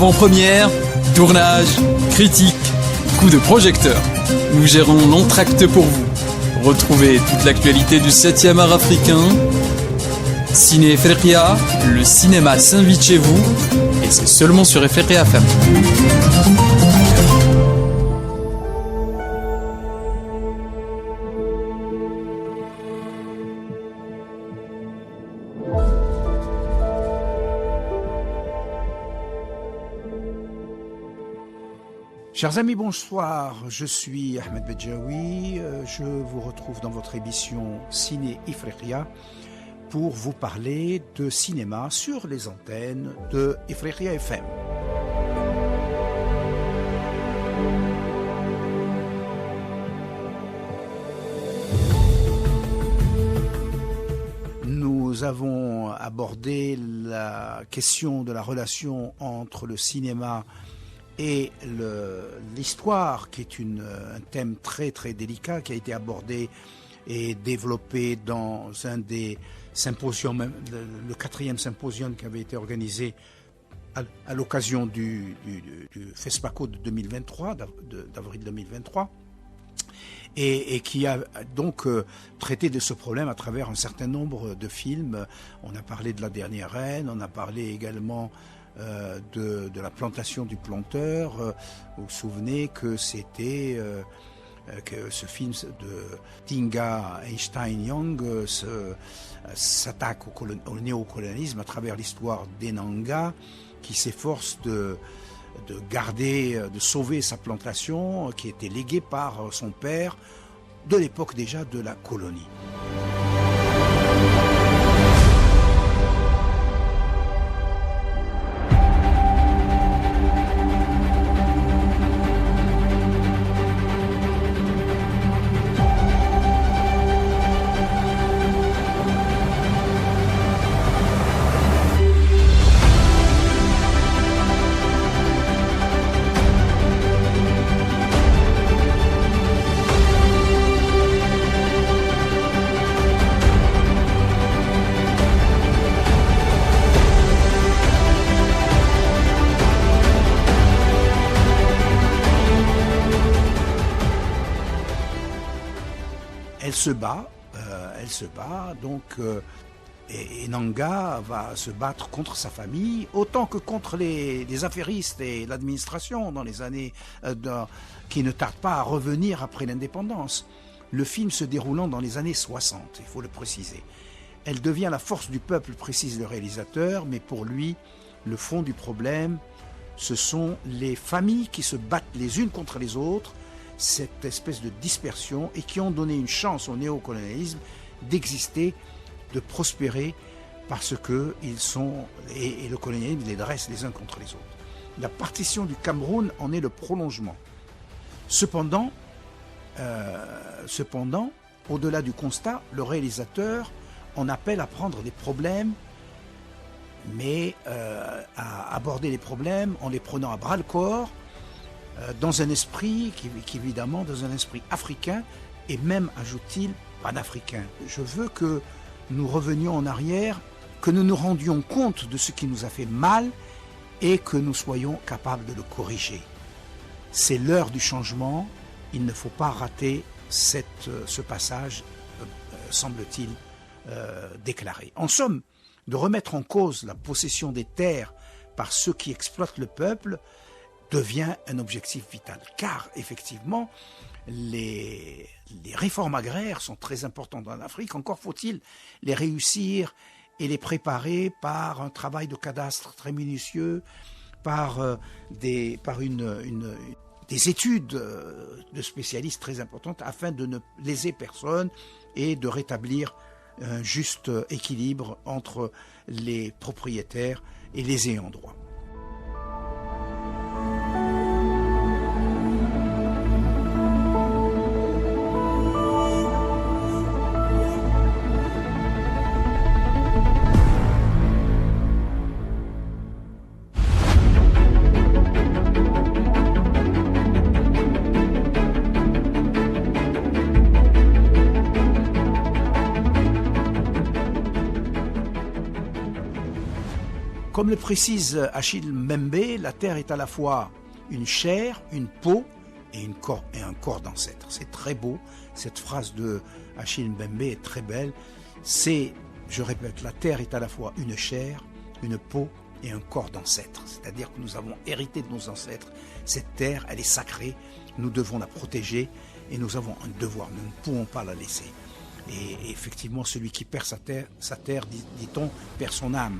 Avant-première, tournage, critique, coup de projecteur. Nous gérons l'entracte pour vous. Retrouvez toute l'actualité du 7e art africain. Ciné Efriqiya, le cinéma s'invite chez vous et c'est seulement sur Efriqiya FM. Chers amis, bonsoir, je suis Ahmed Bedjaoui, je vous retrouve dans votre émission Ciné Efriqiya pour vous parler de cinéma sur les antennes de Efriqiya FM. Nous avons abordé la question de la relation entre le cinéma et l'histoire, qui est un thème très très délicat, qui a été abordé et développé dans un des symposiums, le 4e symposium qui avait été organisé à l'occasion du FESPACO de 2023, d'avril 2023, et qui a donc traité de ce problème à travers un certain nombre de films. On a parlé de La Dernière Reine, on a parlé également de la plantation du planteur. Vous vous souvenez que c'était que ce film de Tinga Einstein-Young s'attaque au néocolonialisme à travers l'histoire d'Enanga, qui s'efforce de sauver sa plantation qui était léguée par son père de l'époque déjà de la colonie. Elle se bat, donc et Nanga va se battre contre sa famille, autant que contre les affairistes et l'administration dans les années qui ne tardent pas à revenir après l'indépendance. Le film se déroulant dans les années 60, il faut le préciser. Elle devient la force du peuple, précise le réalisateur, mais pour lui, le fond du problème, ce sont les familles qui se battent les unes contre les autres, cette espèce de dispersion, et qui ont donné une chance au néocolonialisme d'exister, de prospérer, parce que ils sont, et le colonialisme les dresse les uns contre les autres. La partition du Cameroun en est le prolongement. Cependant, au-delà du constat, le réalisateur en appelle à prendre des problèmes, mais à aborder les problèmes en les prenant à bras-le-corps, dans un esprit qui évidemment dans un esprit africain et même, ajoute-t-il, panafricain. Je veux que nous revenions en arrière, que nous nous rendions compte de ce qui nous a fait mal et que nous soyons capables de le corriger. C'est l'heure du changement, il ne faut pas rater ce passage, semble-t-il, déclaré. En somme, de remettre en cause la possession des terres par ceux qui exploitent le peuple devient un objectif vital. Car, effectivement, les réformes agraires sont très importantes en Afrique. Encore faut-il les réussir et les préparer par un travail de cadastre très minutieux, par des études de spécialistes très importantes afin de ne léser personne et de rétablir un juste équilibre entre les propriétaires et les ayants droit. Comme le précise Achille Mbembe, la terre est à la fois une chair, une peau et un corps d'ancêtre. C'est très beau, cette phrase de Achille Mbembe est très belle. C'est, je répète, la terre est à la fois une chair, une peau et un corps d'ancêtre. C'est-à-dire que nous avons hérité de nos ancêtres. Cette terre, elle est sacrée, nous devons la protéger et nous avons un devoir, nous ne pouvons pas la laisser. Et effectivement, celui qui perd sa terre, dit-on, perd son âme.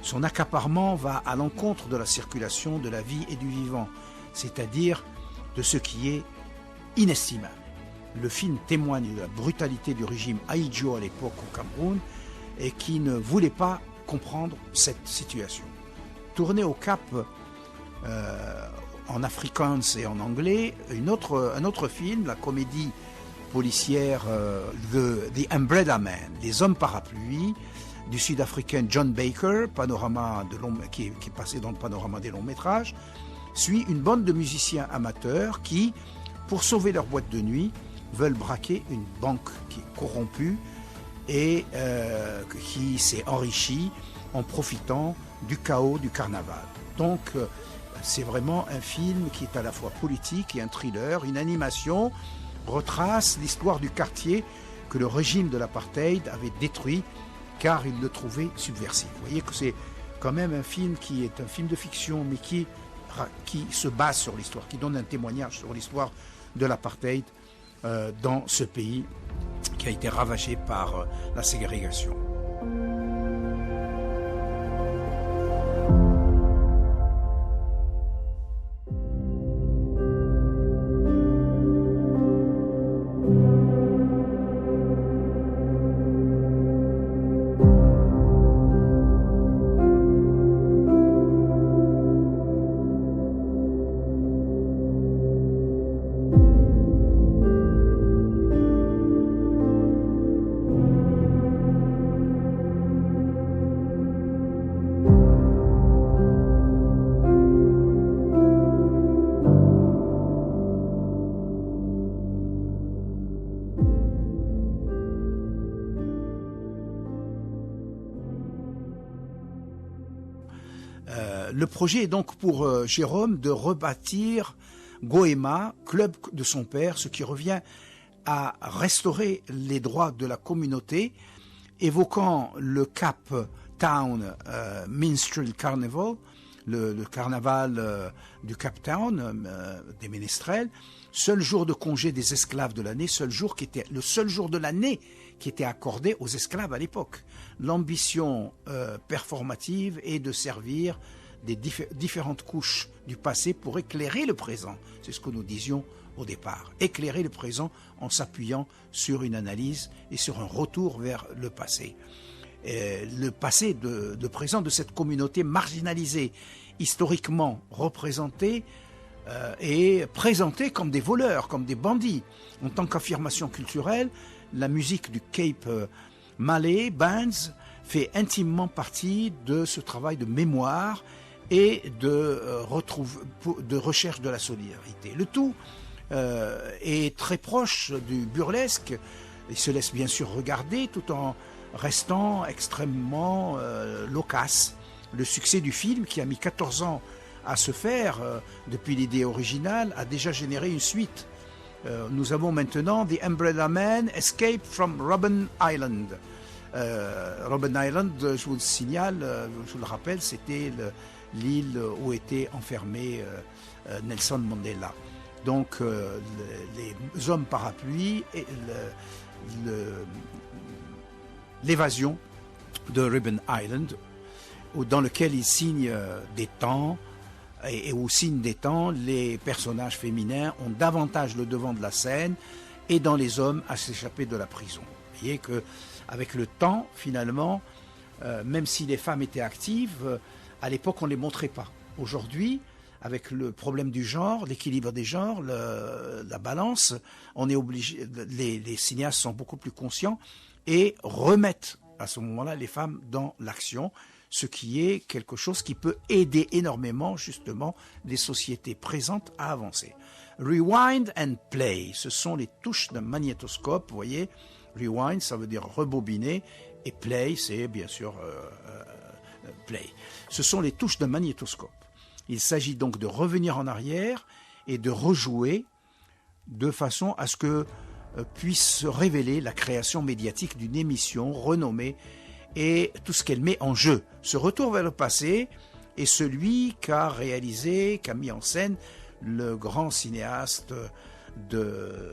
Son accaparement va à l'encontre de la circulation de la vie et du vivant, c'est-à-dire de ce qui est inestimable. Le film témoigne de la brutalité du régime Ahidjo à l'époque au Cameroun et qui ne voulait pas comprendre cette situation. Tourné au Cap en afrikaans et en anglais, un autre film, la comédie policière The Umbrella Man, Les Hommes Parapluies, du Sud-Africain John Baker, qui est passé dans le panorama des longs métrages, suit une bande de musiciens amateurs qui, pour sauver leur boîte de nuit, veulent braquer une banque qui est corrompue et qui s'est enrichie en profitant du chaos du carnaval. Donc c'est vraiment un film qui est à la fois politique et un thriller. Une animation retrace l'histoire du quartier que le régime de l'apartheid avait détruit car il le trouvait subversif. Vous voyez que c'est quand même un film qui est un film de fiction mais qui se base sur l'histoire, qui donne un témoignage sur l'histoire de l'apartheid dans ce pays qui a été ravagé par la ségrégation. Le projet est donc pour Jérôme de rebâtir Goema, club de son père, ce qui revient à restaurer les droits de la communauté, évoquant le Cape Town Minstrel Carnival, le carnaval du Cape Town, des ménestrels, seul jour de congé des esclaves de l'année, le seul jour de l'année qui était accordé aux esclaves à l'époque. L'ambition performative est de servir des différentes couches du passé pour éclairer le présent. C'est ce que nous disions au départ. Éclairer le présent en s'appuyant sur une analyse et sur un retour vers le passé. Le passé de présent de cette communauté marginalisée, historiquement représentée et présentée comme des voleurs, comme des bandits. En tant qu'affirmation culturelle, la musique du Cape Malay Bands fait intimement partie de ce travail de mémoire et de recherche de la solidarité. Le tout est très proche du burlesque. Il se laisse bien sûr regarder tout en restant extrêmement loquace. Le succès du film, qui a mis 14 ans à se faire depuis l'idée originale, a déjà généré une suite. Nous avons maintenant The Umbrella Man Escape from Robben Island. Robben Island, je vous le signale, je vous le rappelle, c'était l'île où était enfermé Nelson Mandela. Donc les hommes parapluies et l'évasion de Robben Island, dans lequel il signe des temps, et au signe des temps, les personnages féminins ont davantage le devant de la scène, aidant les hommes à s'échapper de la prison. Vous voyez qu'avec le temps, finalement, même si les femmes étaient actives, à l'époque on ne les montrait pas. Aujourd'hui, avec le problème du genre, l'équilibre des genres, la balance, on est obligé, les cinéastes sont beaucoup plus conscients et remettent à ce moment-là les femmes dans l'action, ce qui est quelque chose qui peut aider énormément justement les sociétés présentes à avancer. Rewind and play, ce sont les touches d'un magnétoscope, vous voyez. Rewind, ça veut dire rebobiner, et play, c'est bien sûr play. Ce sont les touches d'un magnétoscope. Il s'agit donc de revenir en arrière et de rejouer de façon à ce que puisse se révéler la création médiatique d'une émission renommée et tout ce qu'elle met en jeu. Ce retour vers le passé est celui qu'a mis en scène le grand cinéaste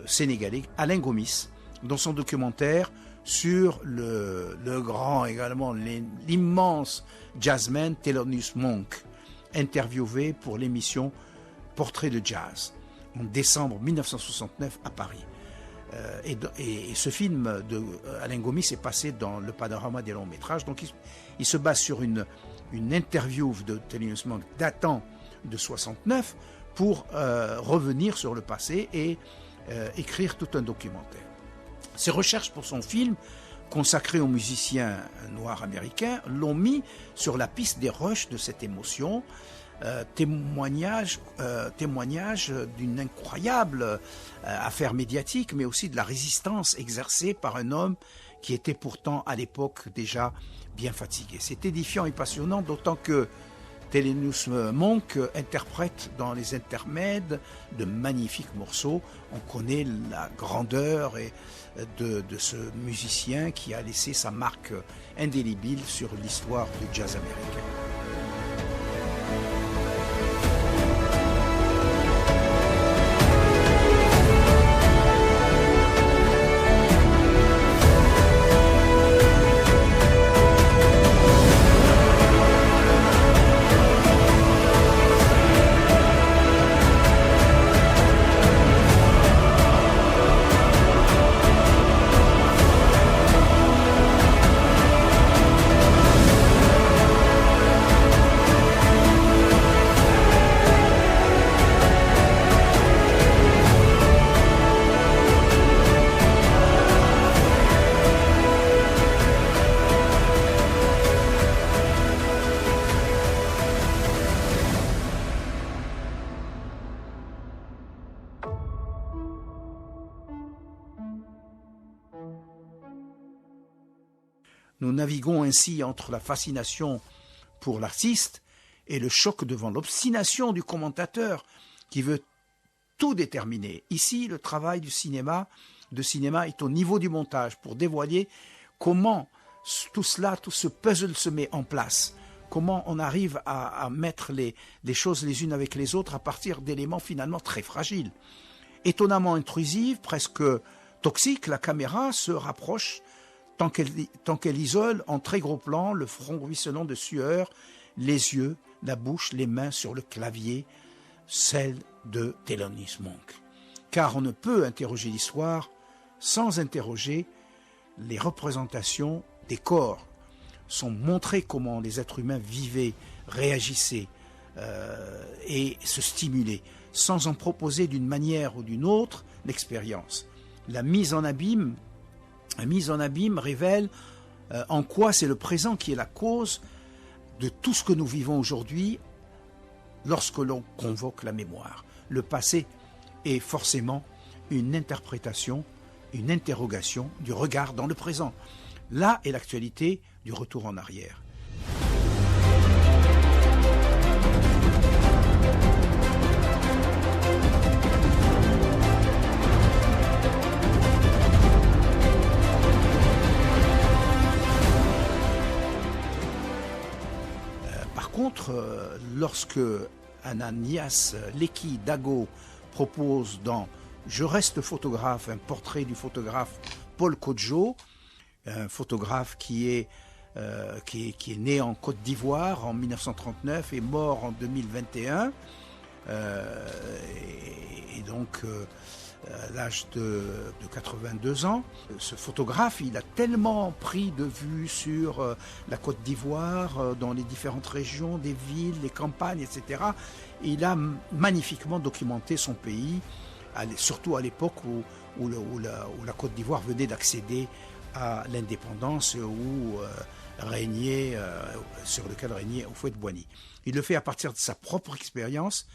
sénégalais Alain Gomis dans son documentaire sur le grand également, l'immense jazzman Thelonious Monk, interviewé pour l'émission Portrait de Jazz en décembre 1969 à Paris. Et ce film de Alain Gomis est passé dans le panorama des longs métrages. Donc il se base sur une interview de Thelonious Monk datant de 69 pour revenir sur le passé et écrire tout un documentaire. Ses recherches pour son film, consacré aux musiciens noirs américains, l'ont mis sur la piste des rushs de cette émotion, témoignage d'une incroyable affaire médiatique, mais aussi de la résistance exercée par un homme qui était pourtant à l'époque déjà bien fatigué. C'est édifiant et passionnant, d'autant que Thelonious Monk interprète dans les intermèdes de magnifiques morceaux. On connaît la grandeur de ce musicien qui a laissé sa marque indélébile sur l'histoire du jazz américain. Nous naviguons ainsi entre la fascination pour l'artiste et le choc devant l'obstination du commentateur qui veut tout déterminer. Ici, le travail du cinéma est au niveau du montage pour dévoiler comment tout ce puzzle se met en place, comment on arrive à mettre les choses les unes avec les autres à partir d'éléments finalement très fragiles. Étonnamment intrusive, presque toxique, la caméra se rapproche tant qu'elle isole en très gros plan le front ruisselant de sueur, les yeux, la bouche, les mains sur le clavier, celle de Thelonious Monk. Car on ne peut interroger l'histoire sans interroger les représentations des corps. Sont montrées comment les êtres humains vivaient, réagissaient et se stimulaient, sans en proposer d'une manière ou d'une autre l'expérience. La mise en abîme révèle en quoi c'est le présent qui est la cause de tout ce que nous vivons aujourd'hui lorsque l'on convoque la mémoire. Le passé est forcément une interprétation, une interrogation du regard dans le présent. Là est l'actualité du retour en arrière. Par contre, lorsque Ananias Leki Dago propose dans Je reste photographe, un portrait du photographe Paul Kodjo, un photographe qui est né en Côte d'Ivoire en 1939 et mort en 2021, et donc à l'âge de 82 ans. Ce photographe, il a tellement pris de vue sur la Côte d'Ivoire, dans les différentes régions, des villes, les campagnes, etc. Il a magnifiquement documenté son pays, surtout à l'époque où la Côte d'Ivoire venait d'accéder à l'indépendance sur lequel régnait Houphouët-Boigny. Il le fait à partir de sa propre expérience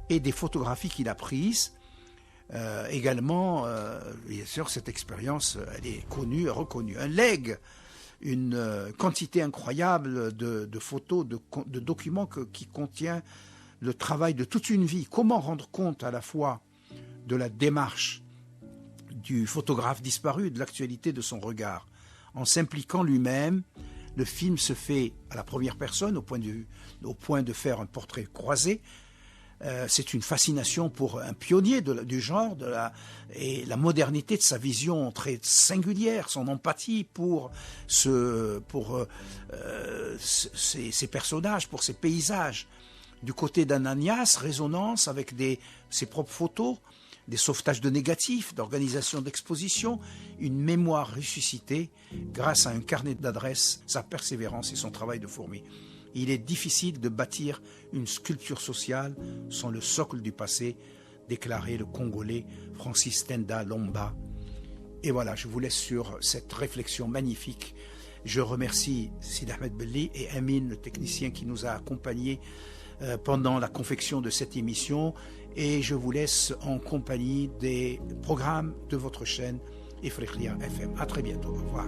et des photographies qu'il a prises. Également, bien sûr, cette expérience, elle est connue et reconnue. Un legs une quantité incroyable de photos, de documents qui contient le travail de toute une vie. Comment rendre compte à la fois de la démarche du photographe disparu, de l'actualité de son regard. En s'impliquant lui-même, le film se fait à la première personne, au point de faire un portrait croisé. C'est une fascination pour un pionnier du genre, et la modernité de sa vision très singulière, son empathie pour ces personnages, pour ces paysages. Du côté d'Ananias, résonance avec ses propres photos, des sauvetages de négatifs, d'organisation d'expositions, une mémoire ressuscitée grâce à un carnet d'adresses, sa persévérance et son travail de fourmi. Il est difficile de bâtir une sculpture sociale sans le socle du passé, déclarait le Congolais Francis Tenda Lomba. Et voilà, je vous laisse sur cette réflexion magnifique. Je remercie Sid Ahmed Belli et Amin, le technicien qui nous a accompagnés pendant la confection de cette émission, et je vous laisse en compagnie des programmes de votre chaîne Ifriqiya FM. À très bientôt. Au revoir.